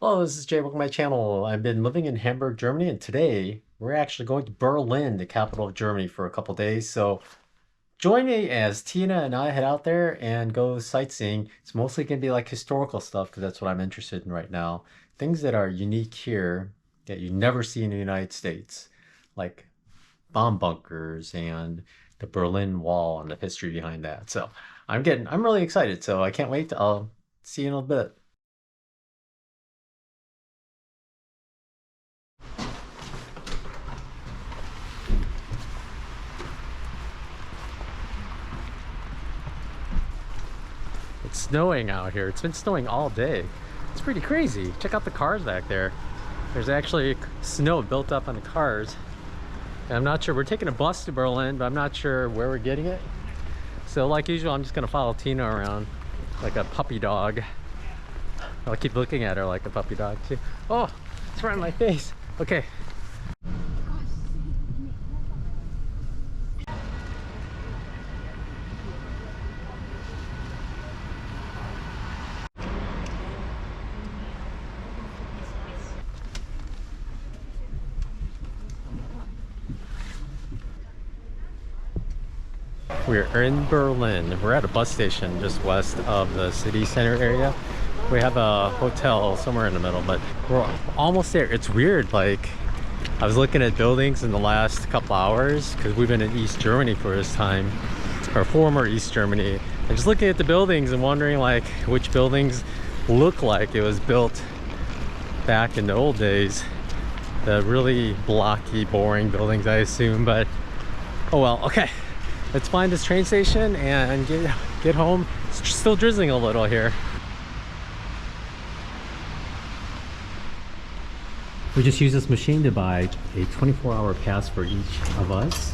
Hello, this is Jay. Welcome to my channel. I've been living in Hamburg, Germany, and today we're actually going to Berlin, the capital of Germany, for a couple days. So join me as Tina and I head out there and go sightseeing. It's mostly going to be like historical stuff because that's what I'm interested in right now. Things that are unique here that you never see in the United States, like bomb bunkers and the Berlin Wall and the history behind that. So I'm really excited. So I can't wait. I'll see you in a bit. It's snowing out here. It's been snowing all day. It's pretty crazy. Check out the cars back there. There's actually snow built up on the cars. And I'm not sure, we're taking a bus to Berlin, but I'm not sure where we're getting it. So like usual, I'm just gonna follow Tina around like a puppy dog. I'll keep looking at her like a puppy dog too. Oh, it's right in my face. Okay. We're in Berlin. We're at a bus station just west of the city center area. We have a hotel somewhere in the middle, but we're almost there. It's weird, like I was looking at buildings in the last couple hours because we've been in East Germany for this time, or former East Germany, and just looking at the buildings and wondering like which buildings look like it was built back in the old days. The really blocky, boring buildings, I assume, but oh well. Okay. Let's find this train station and get home. It's still drizzling a little here. We just used this machine to buy a 24-hour pass for each of us,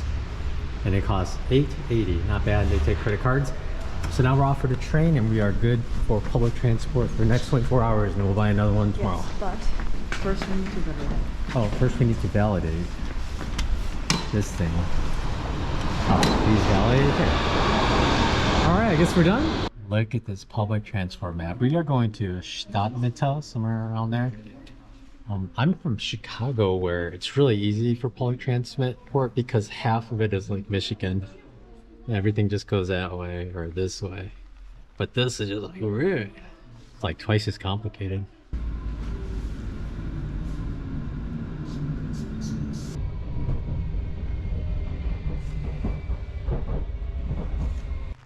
and it costs $8.80. Not bad. They take credit cards. So now we're off for the train, and we are good for public transport for the next 24 hours, and we'll buy another one tomorrow. Yes, but first we need to validate. Oh, first we need to validate this thing. Oh, please validate it. All right, I guess we're done. Look at this public transport map. We are going to Stadtmitte, somewhere around there. I'm from Chicago, where it's really easy for public transport because half of it is like Michigan. Everything just goes that way or this way. But this is just like, it's like twice as complicated.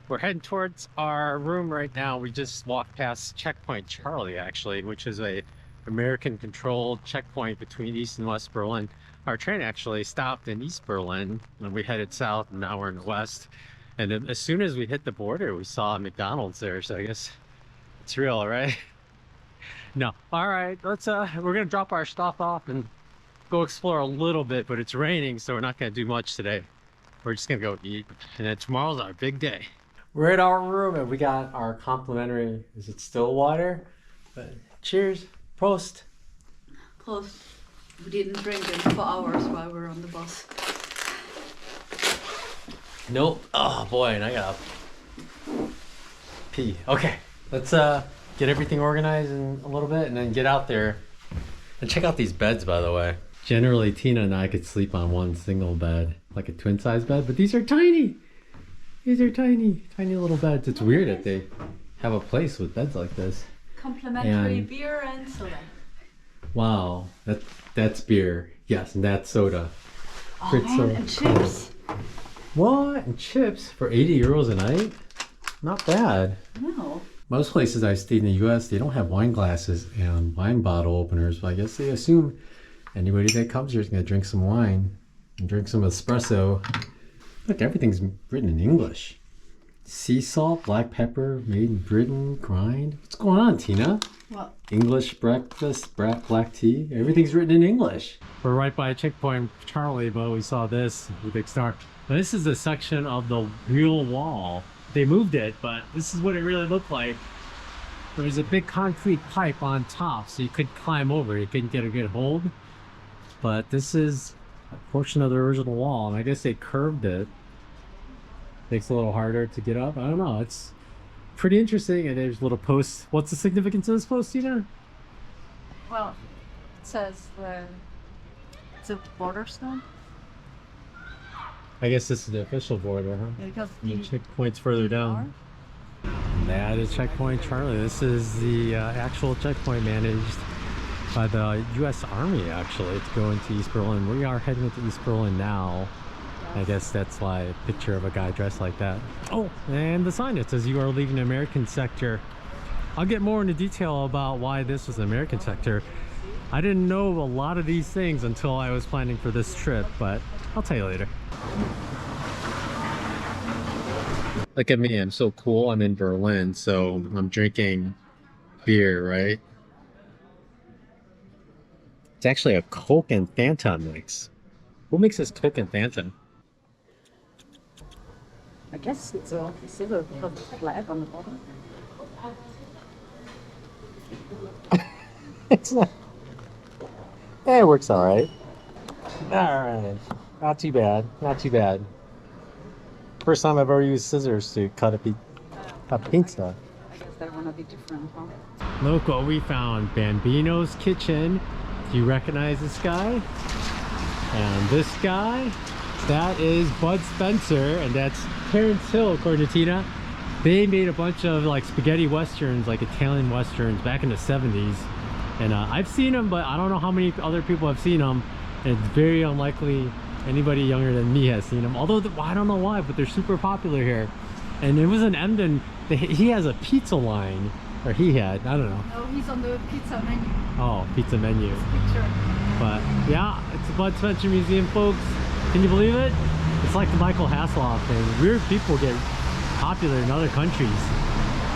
We're heading towards our room right now. We just walked past Checkpoint Charlie, actually, which is a American controlled checkpoint between East and West Berlin. Our train actually stopped in East Berlin and we headed south, and now we're in the west. And then as soon as we hit the border, we saw McDonald's there, so I guess it's real, right? No. All right, let's we're gonna drop our stuff off and go explore a little bit, but it's raining, so we're not gonna do much today. We're just gonna go eat, and then tomorrow's our big day. We're at our room and we got our complimentary, is it still water? But cheers, Prost. Plus, we didn't drink in 4 hours while we were on the bus. Nope. Oh boy, and I gotta pee. Okay, let's get everything organized in a little bit and then get out there. And check out these beds, by the way. Generally, Tina and I could sleep on one single bed, like a twin size bed, but these are tiny. These are tiny, tiny little beds. It's weird that they have a place with beds like this. Complimentary beer and soda. Wow, that's beer. Yes, and that's soda. Oh man, and chips. What? And chips for 80 euros a night? Not bad. No. Most places I stayed in the US, they don't have wine glasses and wine bottle openers, but I guess they assume anybody that comes here is going to drink some wine and drink some espresso. Look, everything's written in English. Sea salt, black pepper, made in Britain, grind. What's going on, Tina? What? English breakfast, black tea. Everything's written in English. We're right by Checkpoint Charlie, but we saw this, the big star. Now, this is a section of the real wall. They moved it, but this is what it really looked like. There was a big concrete pipe on top, so you could climb over. You couldn't get a good hold. But this is a portion of the original wall, and I guess they curved it. Makes it a little harder to get up. I don't know. It's pretty interesting. And there's little posts. What's the significance of this post, Tina? Well, it says it's a border stone. I guess this is the official border, huh? Yeah, because The checkpoint's further down. That is Checkpoint Charlie. This is the actual checkpoint managed by the U.S. Army, actually, to go into East Berlin. We are heading into East Berlin now. I guess that's why a picture of a guy dressed like that. Oh, and the sign that says you are leaving the American sector. I'll get more into detail about why this was the American sector. I didn't know a lot of these things until I was planning for this trip, but I'll tell you later. Look at me, I'm so cool. I'm in Berlin, so I'm drinking beer, right? It's actually a Coke and Fanta mix. Who makes this Coke and Fanta? I guess it's a silver because it's flat on the bottom. It's not. Yeah, it works all right. All right, not too bad. Not too bad. First time I've ever used scissors to cut a pizza. I guess that one will be different, huh? Look what we found. Bambino's Kitchen. Do you recognize this guy? And this guy, that is Bud Spencer, and that's Terrence Hill, according to Tina. They made a bunch of like spaghetti westerns, like Italian westerns back in the 70s. And I've seen them, but I don't know how many other people have seen them. And it's very unlikely anybody younger than me has seen them. Although, I don't know why, but they're super popular here. And it was in Emden. He has a pizza line, or he had, I don't know. No, he's on the pizza menu. Oh, pizza menu. Picture. But yeah, it's the Bud Spencer Museum, folks. Can you believe it? It's like the Michael Hasselhoff thing. Weird people get popular in other countries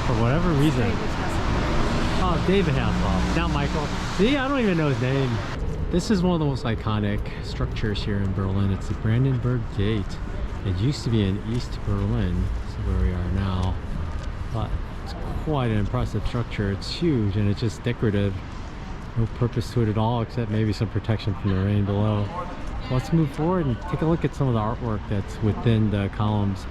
for whatever reason. Oh, David Hasselhoff, not Michael. See, I don't even know his name. This is one of the most iconic structures here in Berlin. It's the Brandenburg Gate. It used to be in East Berlin. This is where we are now. But it's quite an impressive structure. It's huge and it's just decorative. No purpose to it at all except maybe some protection from the rain below. Let's move forward and take a look at some of the artwork that's within the columns.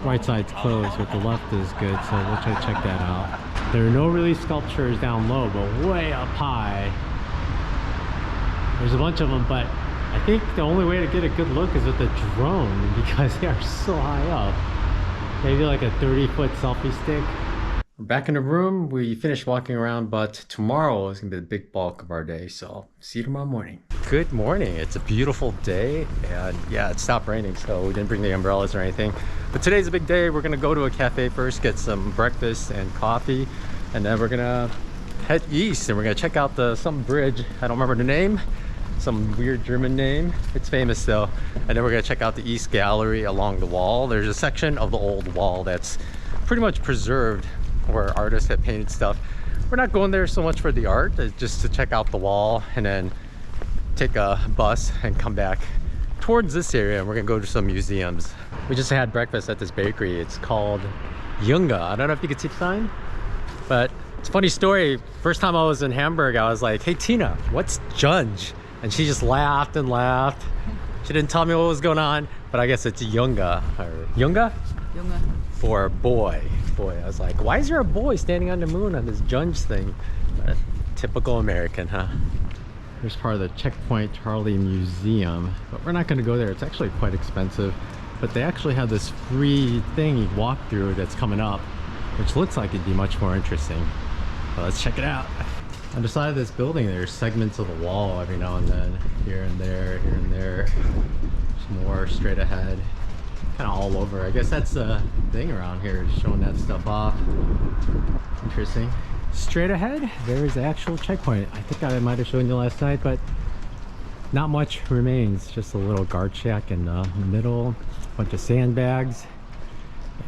Right side's closed, but the left is good, so we'll try to check that out. There are no really sculptures down low, but way up high there's a bunch of them, but I think the only way to get a good look is with a drone because they are so high up. Maybe like a 30-foot selfie stick. We're back in the room. We finished walking around, but tomorrow is gonna be the big bulk of our day, so see you tomorrow morning. Good morning. It's a beautiful day, and yeah, it stopped raining, so we didn't bring the umbrellas or anything. But today's a big day. We're gonna go to a cafe first, get some breakfast and coffee, and then we're gonna head east and we're gonna check out some bridge. I don't remember the name. Some weird German name. It's famous though. And then we're gonna check out the East Gallery along the wall. There's a section of the old wall that's pretty much preserved where artists have painted stuff. We're not going there so much for the art, it's just to check out the wall and then take a bus and come back towards this area, and we're gonna go to some museums. We just had breakfast at this bakery. It's called Junge. I don't know if you can see the sign, but it's a funny story. First time I was in Hamburg, I was like, hey Tina, what's Junge? And she just laughed and laughed. She didn't tell me what was going on, but I guess it's Junge, or Junge? Junge. For boy. Boy, I was like, why is there a boy standing on the moon on this Junge thing? Typical American, huh? Here's part of the Checkpoint Charlie Museum, but we're not gonna go there. It's actually quite expensive, but they actually have this free thing you walk through that's coming up, which looks like it'd be much more interesting. So let's check it out. On the side of this building, there's segments of the wall every now and then, here and there, here and there. There's more straight ahead, kind of all over. I guess that's the thing around here, is showing that stuff off. Interesting. Straight ahead, there's the actual checkpoint. I think I might have shown you last night, but not much remains. Just a little guard shack in the middle, a bunch of sandbags,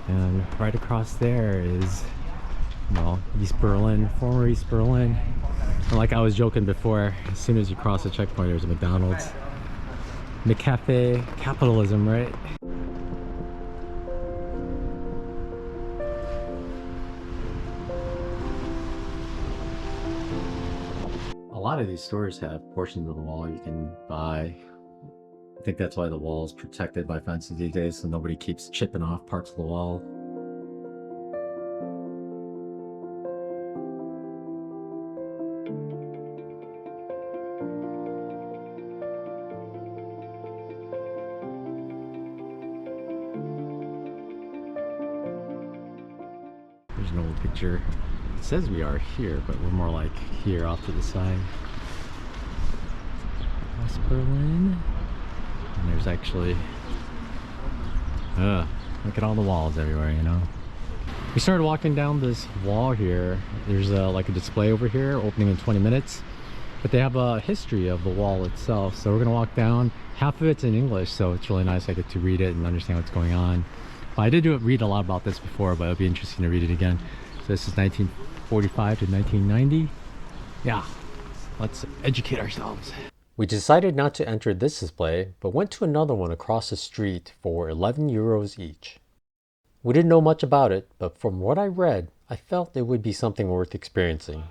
and right across there is, well, East Berlin, former East Berlin. And like I was joking before, as soon as you cross the checkpoint, there's a McDonald's. McCafe, capitalism, right? A lot of these stores have portions of the wall you can buy. I think that's why the wall is protected by fences these days, so nobody keeps chipping off parts of the wall. an old picture. It says we are here, but we're more like here off to the side. West Berlin. And there's actually, look at all the walls everywhere, you know. We started walking down this wall here. There's like a display over here opening in 20 minutes. But they have a history of the wall itself. So we're gonna walk down. Half of it's in English, so it's really nice. I get to read it and understand what's going on. But I did read a lot about this before, but it'll be interesting to read it again. So this is 1945 to 1990. Yeah, let's educate ourselves. We decided not to enter this display, but went to another one across the street for 11 euros each. We didn't know much about it, but from what I read, I felt it would be something worth experiencing.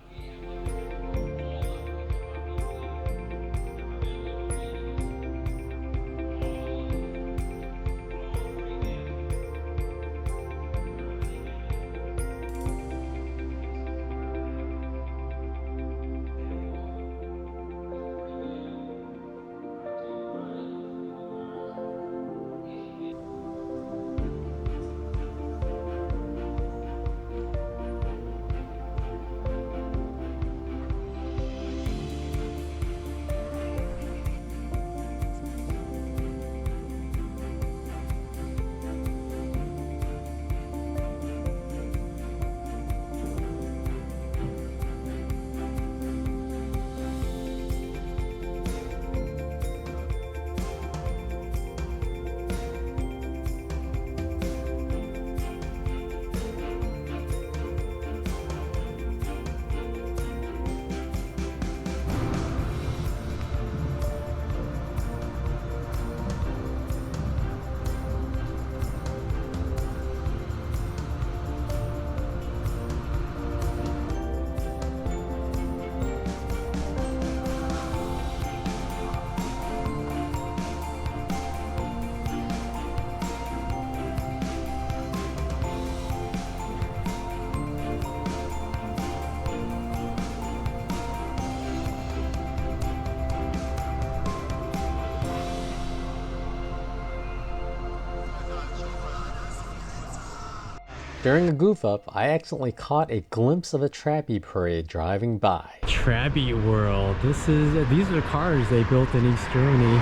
During a goof up, I accidentally caught a glimpse of a Trappy parade driving by. Trappy World. These are the cars they built in East Germany.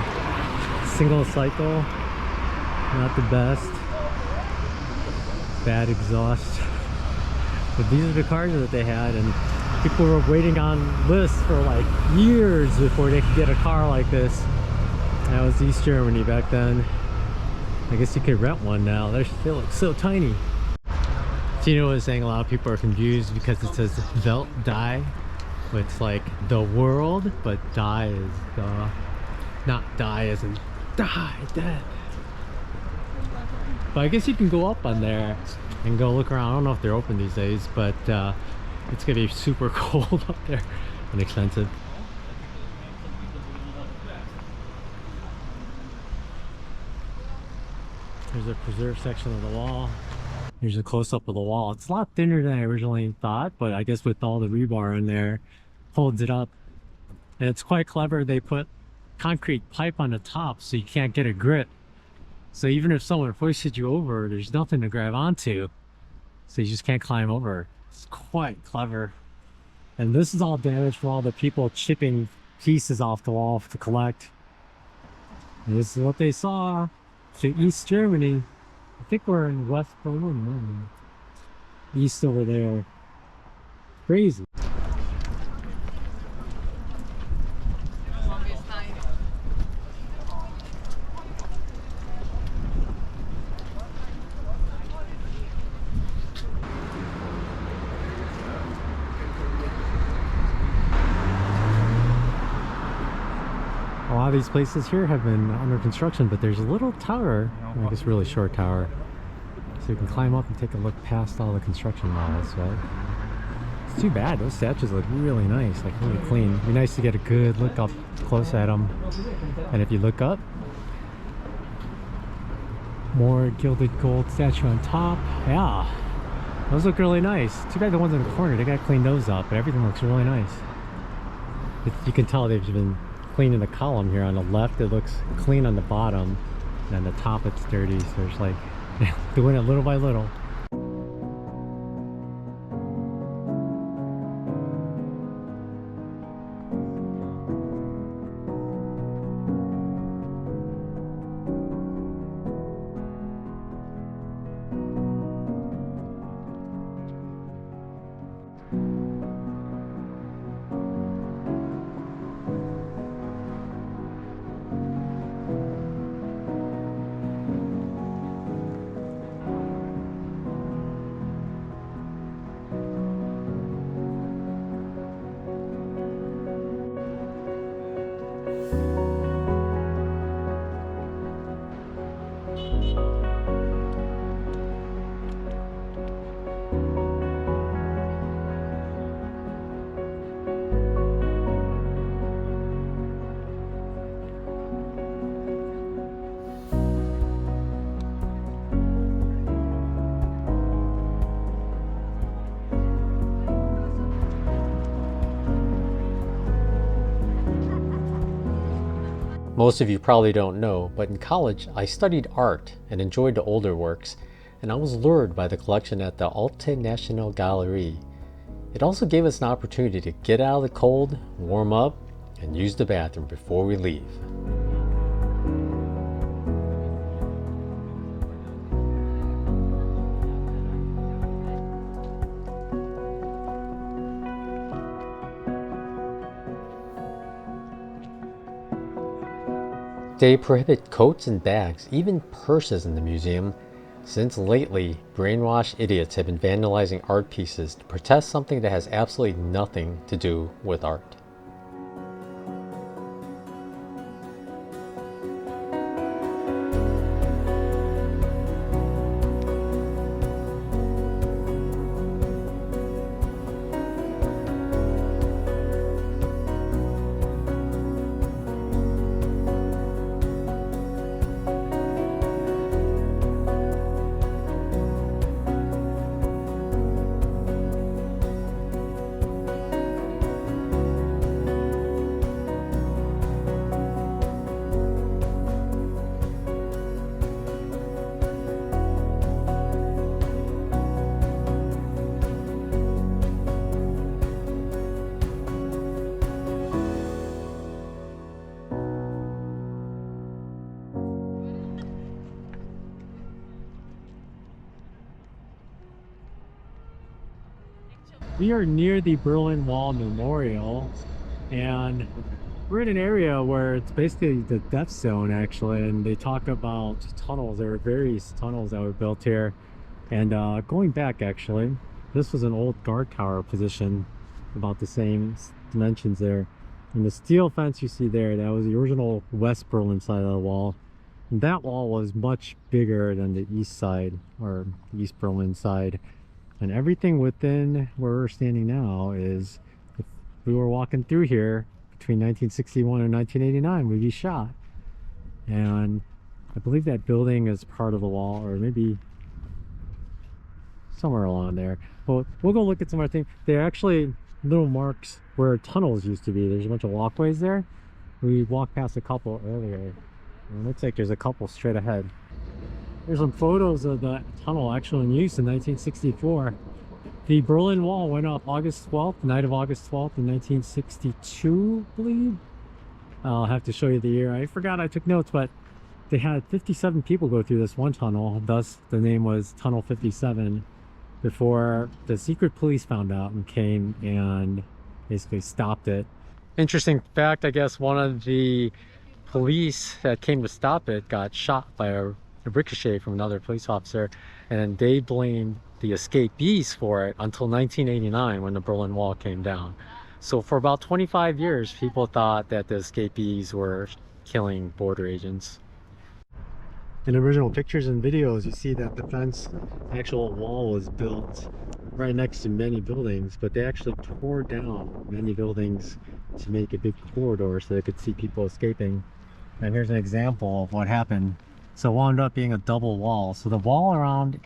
Single cycle, not the best. Bad exhaust. But these are the cars that they had, and people were waiting on lists for like years before they could get a car like this. That was East Germany back then. I guess you could rent one now. They look so tiny. Tino was saying a lot of people are confused because it says Welt die. It's like the world, but die is the, not die as in die, dead. But I guess you can go up on there and go look around. I don't know if they're open these days, but it's gonna be super cold up there and expensive. There's a preserve section of the wall. Here's a close-up of the wall. It's a lot thinner than I originally thought, but I guess with all the rebar in there, holds it up. And it's quite clever. They put concrete pipe on the top so you can't get a grip. So even if someone hoisted you over, there's nothing to grab onto. So you just can't climb over. It's quite clever. And this is all damaged from all the people chipping pieces off the wall to collect. And this is what they saw to East Germany. I think we're in West Berlin, east over there. Crazy. A lot of these places here have been under construction, but there's a little tower, I guess really short tower, so you can climb up and take a look past all the construction walls, right? It's too bad, those statues look really nice, like really clean. It'd be nice to get a good look up close at them. And if you look up, more gilded gold statue on top. Yeah, those look really nice. Too bad the ones in the corner, they gotta clean those up, but everything looks really nice. You can tell they've been cleaning the column here. On the left it looks clean, on the bottom, and on the top it's dirty, so there's like doing it little by little. Most of you probably don't know, but in college I studied art and enjoyed the older works, and I was lured by the collection at the Alte National Gallery. It also gave us an opportunity to get out of the cold, warm up, and use the bathroom before we leave. They prohibit coats and bags, even purses in the museum, since lately, brainwashed idiots have been vandalizing art pieces to protest something that has absolutely nothing to do with art. We are near the Berlin Wall Memorial, and we're in an area where it's basically the death zone actually, and they talk about tunnels. There are various tunnels that were built here, and going back actually, this was an old guard tower position, about the same dimensions there, and the steel fence you see there, that was the original West Berlin side of the wall, and that wall was much bigger than the east side, or East Berlin side. And everything within where we're standing now is, if we were walking through here between 1961 and 1989, we'd be shot. And I believe that building is part of the wall, or maybe somewhere along there. But we'll go look at some other things. There are actually little marks where tunnels used to be. There's a bunch of walkways there. We walked past a couple earlier. And it looks like there's a couple straight ahead. There's some photos of the tunnel actually in use in 1964. The Berlin Wall went up August 12th, night of August 12th in 1962, I believe. I'll have to show you the year. I forgot, I took notes, but they had 57 people go through this one tunnel. Thus, the name was Tunnel 57, before the secret police found out and came and basically stopped it. Interesting fact, I guess one of the police that came to stop it got shot by a ricochet from another police officer, and they blamed the escapees for it until 1989 when the Berlin Wall came down. So for about 25 years, people thought that the escapees were killing border agents. In original pictures and videos, you see that the fence, actual wall, was built right next to many buildings, but they actually tore down many buildings to make a big corridor so they could see people escaping. And here's an example of what happened. So it wound up being a double wall. So the wall around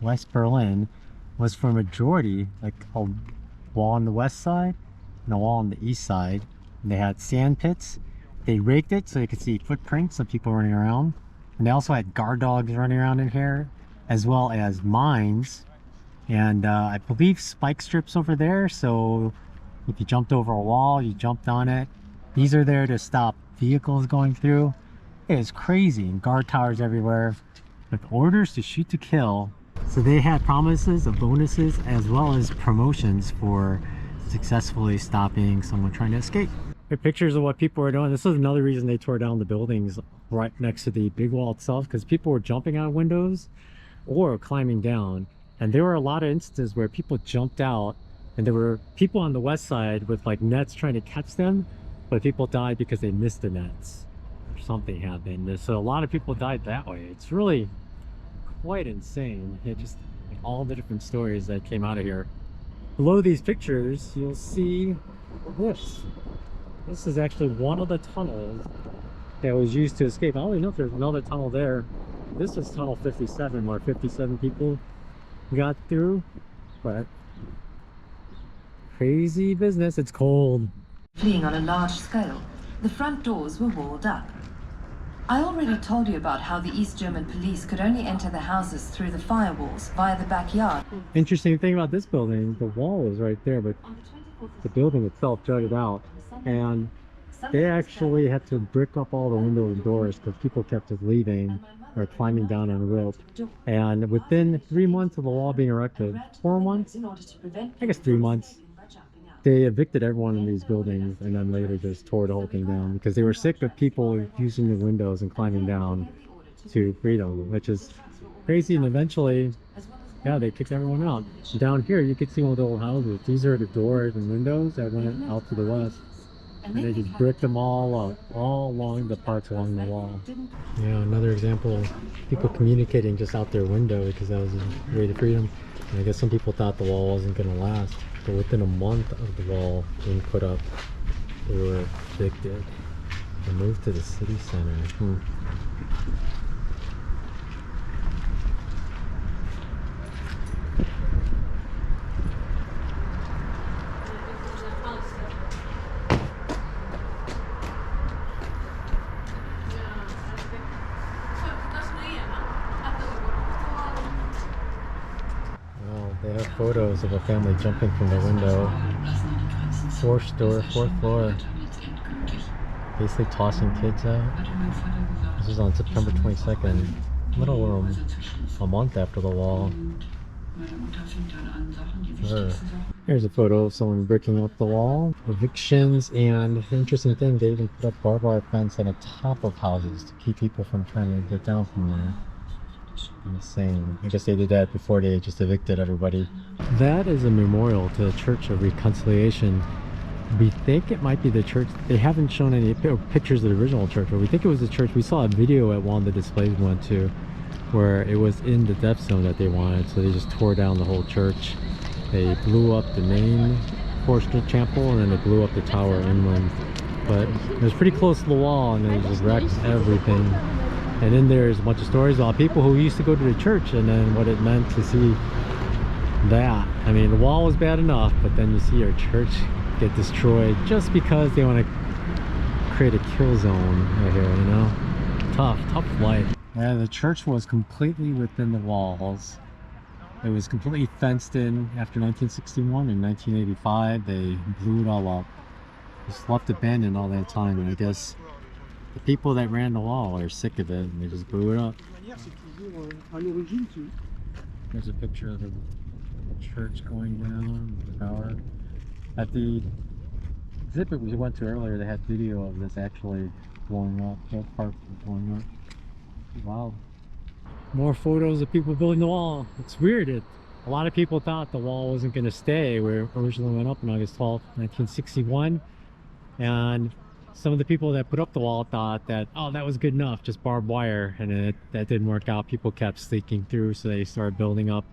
West Berlin was for a majority like a wall on the west side and a wall on the east side. And they had sand pits. They raked it so you could see footprints of people running around. And they also had guard dogs running around in here, as well as mines. And I believe spike strips over there. So if you jumped over a wall, you jumped on it. These are there to stop vehicles going through. It is crazy, and guard towers everywhere with orders to shoot to kill. So they had promises of bonuses as well as promotions for successfully stopping someone trying to escape. Here are pictures of what people were doing. This is another reason they tore down the buildings right next to the big wall itself, because people were jumping out of windows or climbing down. And there were a lot of instances where people jumped out, and there were people on the west side with like nets trying to catch them, but people died because they missed the nets. Something happened, so a lot of people died that way. It's really quite insane. It just like, all the different stories that came out of here. Below these pictures, you'll see this. This is actually one of the tunnels that was used to escape. I don't even know if there's another tunnel there. This was tunnel 57, where 57 people got through, but crazy business. It's cold. Fleeing on a large scale, the front doors were walled up. I already told you about how the East German police could only enter the houses through the firewalls via the backyard. Interesting thing about this building, the wall is right there, but the building itself jutted out. And they actually had to brick up all the windows and doors because people kept just leaving or climbing down on the rope. And within 3 months of the wall being erected, 4 months, I guess 3 months, they evicted everyone in these buildings and then later just tore the whole thing down because they were sick of people using the windows and climbing down to freedom, which is crazy. And eventually, yeah, they kicked everyone out. Down here, you can see all the old houses. These are the doors and windows that went out to the west. And they just bricked them all up, all along the parts along the wall. Yeah, another example of people communicating just out their window because that was a way to freedom. And I guess some people thought the wall wasn't going to last. But within a month of the wall being put up, they were evicted and moved to the city center. They have photos of a family jumping from the window. Fourth floor. Basically tossing kids out. This was on September 22nd. Little over a month after the wall. Here's a photo of someone bricking up the wall. Evictions, and the interesting thing, they even put up barbed wire fence on the top of houses to keep people from trying to get down from there. Insane. I guess they did that before they just evicted everybody. That is a memorial to the Church of Reconciliation. We think it might be the church. They haven't shown any pictures of the original church, but we think it was the church. We saw a video at one of the displays we went to where it was in the death zone that they wanted, so they just tore down the whole church. They blew up the main portion of the chapel and then they blew up the tower inland. But it was pretty close to the wall and they just wrecked everything. And then there's a bunch of stories about people who used to go to the church and then what it meant to see that. I mean, the wall was bad enough, but then you see our church get destroyed just because they want to create a kill zone right here, you know? Tough life. Yeah, the church was completely within the walls. It was completely fenced in after 1961. In 1985, they blew it all up. Just left abandoned all that time, and I guess the people that ran the wall are sick of it and they just blew it up. There's a picture of the church going down, the tower. At the exhibit we went to earlier, they had video of this actually blowing up, both parts blowing up. Wow. More photos of people building the wall. It's weird. A lot of people thought the wall wasn't going to stay where it originally went up on August 12th, 1961. And some of the people that put up the wall thought that, oh, that was good enough, just barbed wire, and that didn't work out. People kept sneaking through, so they started building up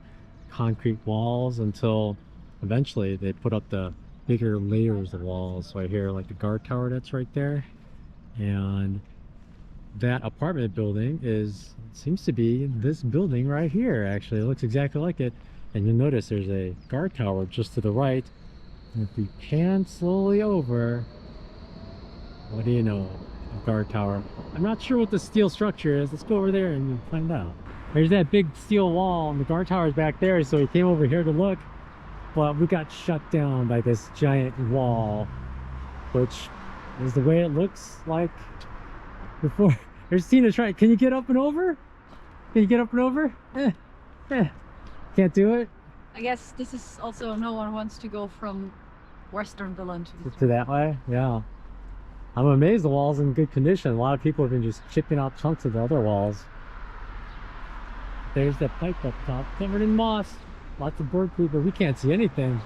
concrete walls until eventually they put up the bigger layers of walls right here, like the guard tower that's right there. And that apartment building seems to be this building right here. Actually, it looks exactly like it. And you'll notice there's a guard tower just to the right. And if we pan slowly over, what do you know? A guard tower. I'm not sure what the steel structure is. Let's go over there and find out. There's that big steel wall and the guard tower is back there, so we came over here to look, but we got shut down by this giant wall, which is the way it looks like before. There's Tina trying. Can you get up and over? Can you get up and over? Can't do it? I guess this is also, no one wants to go from Western Berlin to that way. Yeah, I'm amazed the wall's in good condition. A lot of people have been just chipping out chunks of the other walls. There's that pipe up top covered in moss, lots of bird poop, but we can't see anything.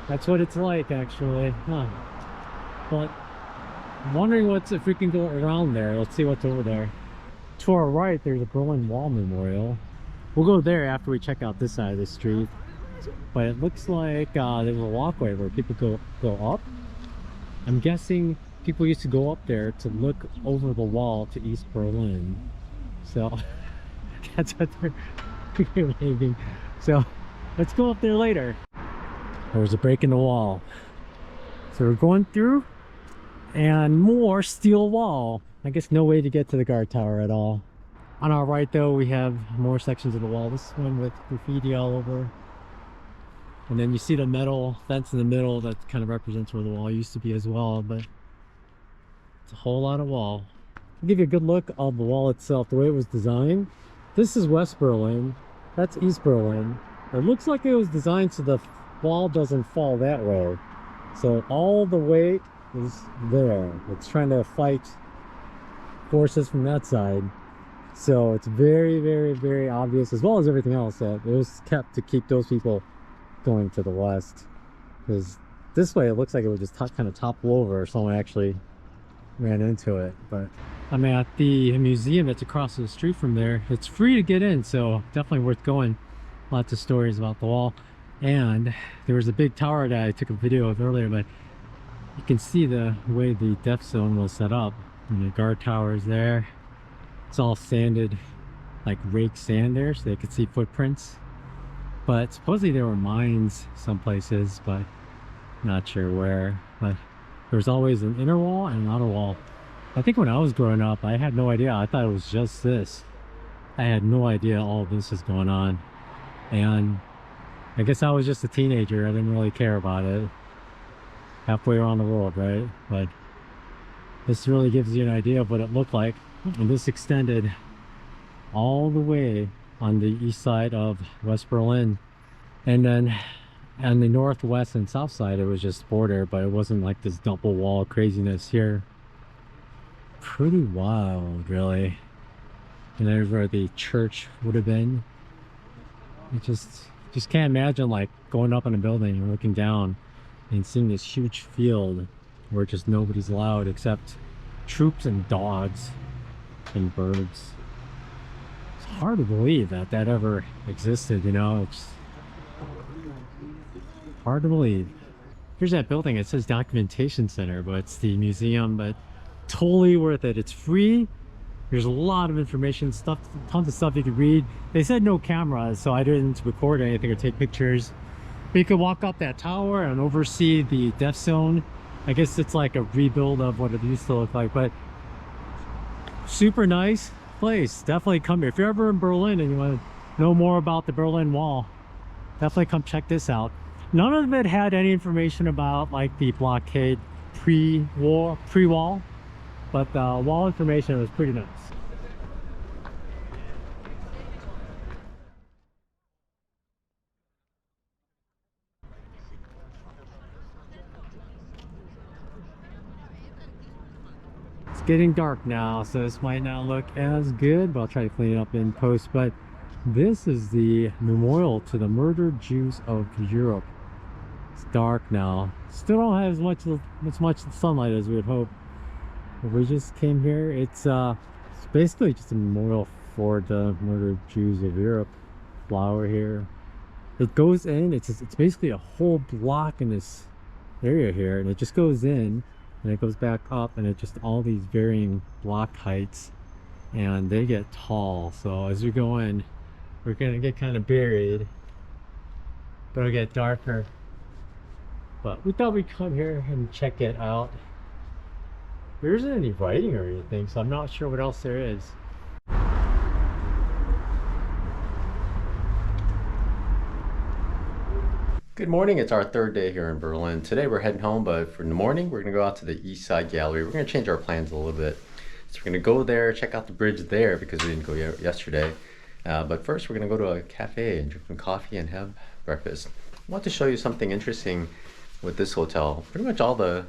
That's what it's like, actually. But I'm wondering if we can go around there. Let's see what's over there. To our right, there's a Berlin Wall Memorial. We'll go there after we check out this side of the street. But it looks like there's a walkway where people go up. I'm guessing people used to go up there to look over the wall to East Berlin. So that's what they're waving. So let's go up there later. There was a break in the wall. So we're going through, And more steel wall. I guess no way to get to the guard tower at all. On our right though, we have more sections of the wall. This one with graffiti all over. And then you see the metal fence in the middle that kind of represents where the wall used to be as well, but it's a whole lot of wall. I'll give you a good look of the wall itself, the way it was designed. This is West Berlin, that's East Berlin. It looks like it was designed so the wall doesn't fall that way. So all the weight is there. It's trying to fight forces from that side. So it's very, very, very obvious, as well as everything else, that it was kept to keep those people going to the west. Because this way it looks like it would just kind of topple over if someone actually ran into it. But I'm at the museum that's across the street from there. It's free to get in, so definitely worth going. Lots of stories about the wall. And there was a big tower that I took a video of earlier, but you can see the way the death zone was set up. And the guard tower is there. It's all sanded, like raked sand there, so they could see footprints. But supposedly there were mines some places, but not sure where. But there's always an inner wall and an outer wall. I think when I was growing up, I had no idea. I thought it was just this. I had no idea all this is going on. And I guess I was just a teenager. I didn't really care about it. Halfway around the world, right? But this really gives you an idea of what it looked like. And this extended all the way on the east side of West Berlin. And then on the northwest and south side, it was just border, but it wasn't like this double wall craziness here. Pretty wild, really. And there's where the church would have been. You just can't imagine like going up in a building and looking down and seeing this huge field where just nobody's allowed except troops and dogs and birds. It's hard to believe that that ever existed, you know. It's hard to believe. Here's that building. It says documentation center, but it's the museum. But totally worth it. It's free. There's a lot of information, stuff, tons of stuff you could read. They said no cameras, so I didn't record anything or take pictures. But you could walk up that tower and oversee the death zone. I guess it's like a rebuild of what it used to look like, but super nice place. Definitely come here. If you're ever in Berlin and you want to know more about the Berlin Wall, definitely come check this out. None of it had any information about like the blockade pre-wall, but the wall information was pretty nice. It's getting dark now, so this might not look as good, but I'll try to clean it up in post. But this is the memorial to the murdered Jews of Europe. It's dark now. Still don't have as much sunlight as we would hope. But we just came here. It's basically just a memorial for the murdered Jews of Europe. Flower here. It goes in. It's basically a whole block in this area here, and it just goes in. And it goes back up, and it's just all these varying block heights, and they get tall. So as we go in, we're gonna get kind of buried, but it'll get darker. But we thought we'd come here and check it out. There isn't any writing or anything, so I'm not sure what else there is. Good morning, it's our third day here in Berlin. Today we're heading home, but for the morning we're gonna go out to the East Side Gallery. We're gonna change our plans a little bit. So we're gonna go there, check out the bridge there because we didn't go yesterday. But first we're gonna go to a cafe and drink some coffee and have breakfast. I want to show you something interesting with this hotel. Pretty much all the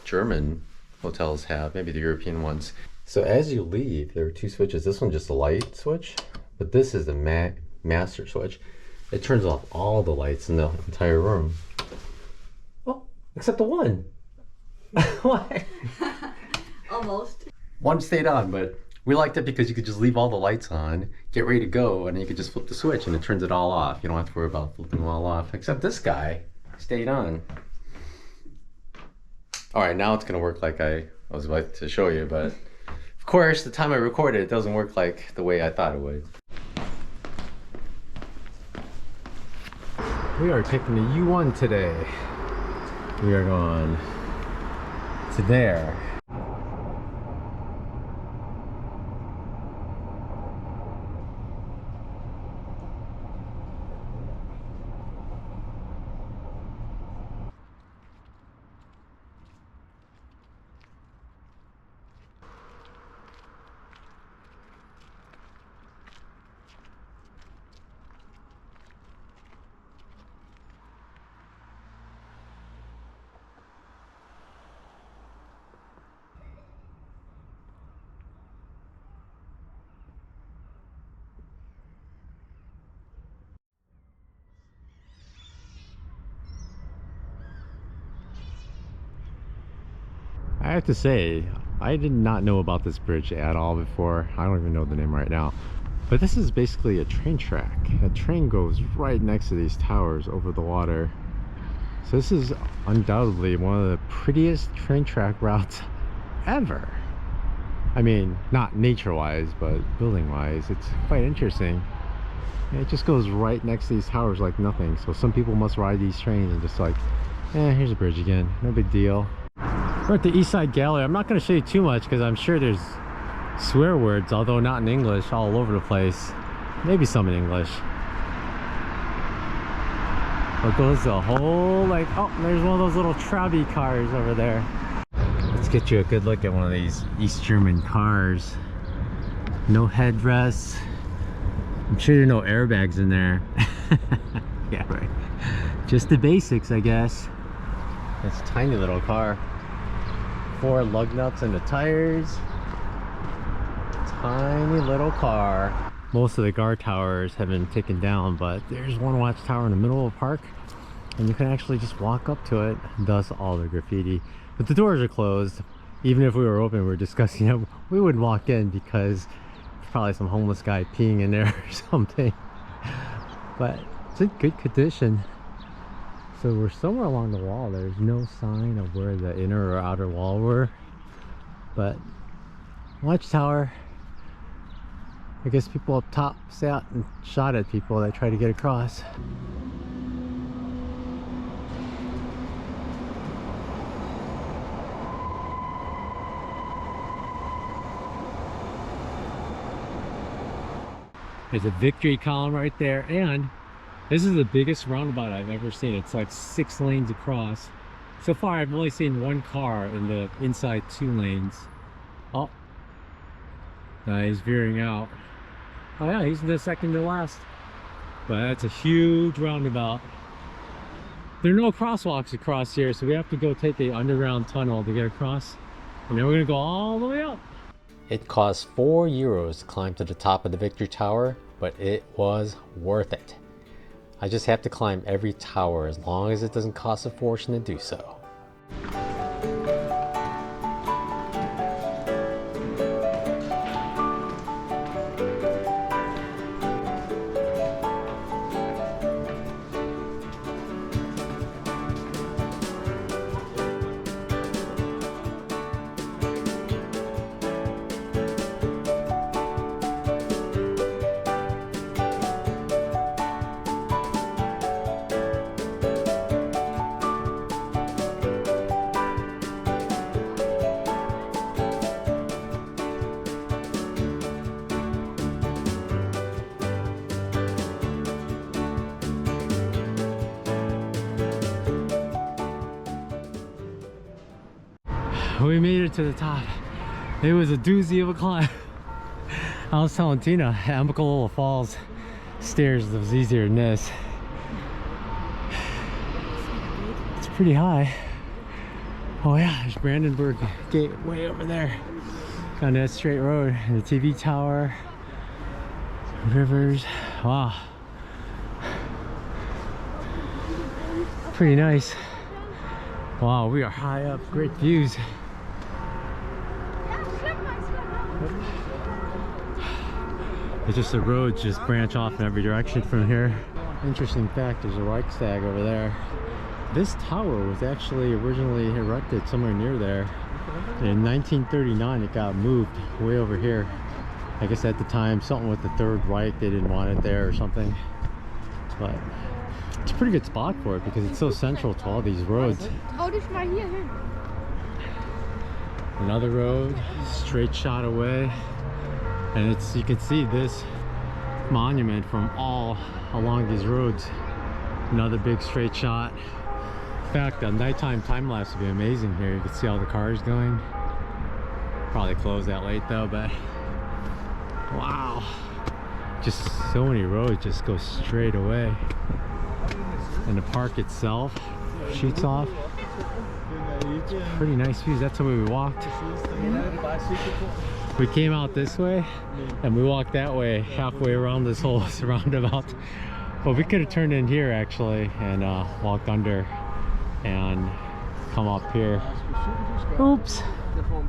German hotels have, maybe the European ones. So as you leave, there are two switches. This one's just a light switch, but this is the master switch. It turns off all the lights in the entire room. Well, except the one. Why? Almost. One stayed on, but we liked it because you could just leave all the lights on, get ready to go, and then you could just flip the switch and it turns it all off. You don't have to worry about flipping them all off. Except this guy stayed on. All right, now it's gonna work like I was about to show you, but of course, the time I recorded, it doesn't work like the way I thought it would. We are taking the U1 today. We are going to there. I have to say, I did not know about this bridge at all before. I don't even know the name right now. But this is basically a train track. A train goes right next to these towers over the water. So this is undoubtedly one of the prettiest train track routes ever. I mean, not nature-wise, but building-wise. It's quite interesting. And it just goes right next to these towers like nothing. So some people must ride these trains and just like, here's a bridge again. No big deal. We're at the East Side Gallery. I'm not going to show you too much because I'm sure there's swear words, although not in English, all over the place. Maybe some in English. But goes a whole, like, oh, there's one of those little Trabi cars over there. Let's get you a good look at one of these East German cars. No headrests. I'm sure there are no airbags in there. Yeah, right. Just the basics, I guess. This tiny little car. 4 lug nuts in the tires. Tiny little car. Most of the guard towers have been taken down, but there's one watchtower in the middle of the park, and you can actually just walk up to it, thus all the graffiti. But the doors are closed. Even if we were open, we were discussing it, we wouldn't walk in because there's probably some homeless guy peeing in there or something. But it's in good condition. So we're somewhere along the wall. There's no sign of where the inner or outer wall were. But watchtower, I guess people up top sat and shot at people that tried to get across. There's a victory column right there, and this is the biggest roundabout I've ever seen. It's like 6 lanes across. So far, I've only seen 1 car in the inside 2 lanes. Oh, he's veering out. Oh yeah, he's the second to last. But that's a huge roundabout. There are no crosswalks across here, so we have to go take an underground tunnel to get across. And then we're gonna go all the way up. It cost €4 to climb to the top of the Victory Tower, but it was worth it. I just have to climb every tower as long as it doesn't cost a fortune to do so. We made it to the top. It was a doozy of a climb. I was telling Tina, Amicalola Falls stairs was easier than this. It's pretty high. Oh yeah, there's Brandenburg Gate way over there. On that straight road. And the TV tower. Rivers. Wow. Pretty nice. Wow, we are high up. Great views. It's just the roads just branch off in every direction from here. Interesting fact, there's a Reichstag over there. This tower was actually originally erected somewhere near there. In 1939 it got moved way over here. I guess at the time something with the Third Reich, they didn't want it there or something. But it's a pretty good spot for it because it's so central to all these roads. Another road, straight shot away. And it's, you can see this monument from all along these roads. Another big straight shot. In fact, a nighttime time lapse would be amazing here. You can see all the cars going. Probably closed that late though, but wow. Just so many roads just go straight away. And the park itself shoots off. Pretty nice views. That's the way we walked. We came out this way and we walked that way halfway around this whole roundabout. But we could have turned in here actually and walked under and come up here. Oops!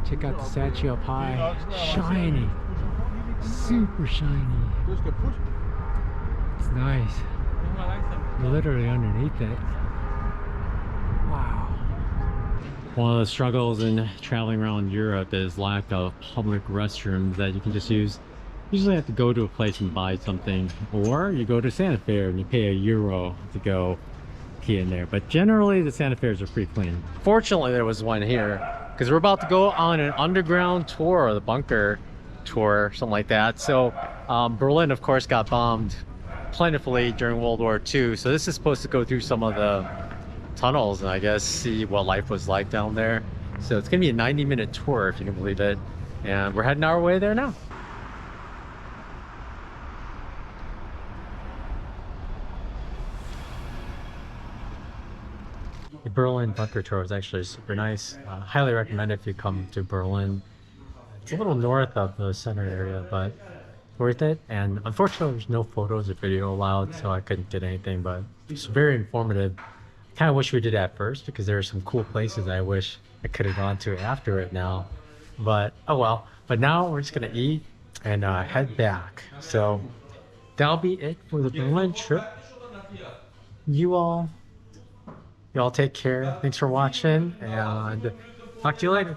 Check out the statue up high. Shiny. Super shiny. It's nice. Literally underneath it. Wow. One of the struggles in traveling around Europe is lack of public restrooms that you can just use. You usually have to go to a place and buy something, or you go to Santa Fe and you pay €1 to go pee in there. But generally the Santa Fe's are pretty clean. Fortunately there was one here because we're about to go on an underground tour, the bunker tour, something like that. So Berlin of course got bombed plentifully during World War II. So this is supposed to go through some of the tunnels and I guess see what life was like down there. So it's gonna be a 90-minute tour if you can believe it. And we're heading our way there now. The Berlin bunker tour was actually super nice. Highly recommend if you come to Berlin. It's a little north of the center area, but worth it. And unfortunately there's no photos or video allowed, so I couldn't get anything, but it's very informative. Kind of wish we did that first because there are some cool places I wish I could have gone to after it now, but oh well. But now we're just gonna eat and head back. So that'll be it for the Berlin trip. Y'all take care. Thanks for watching and talk to you later.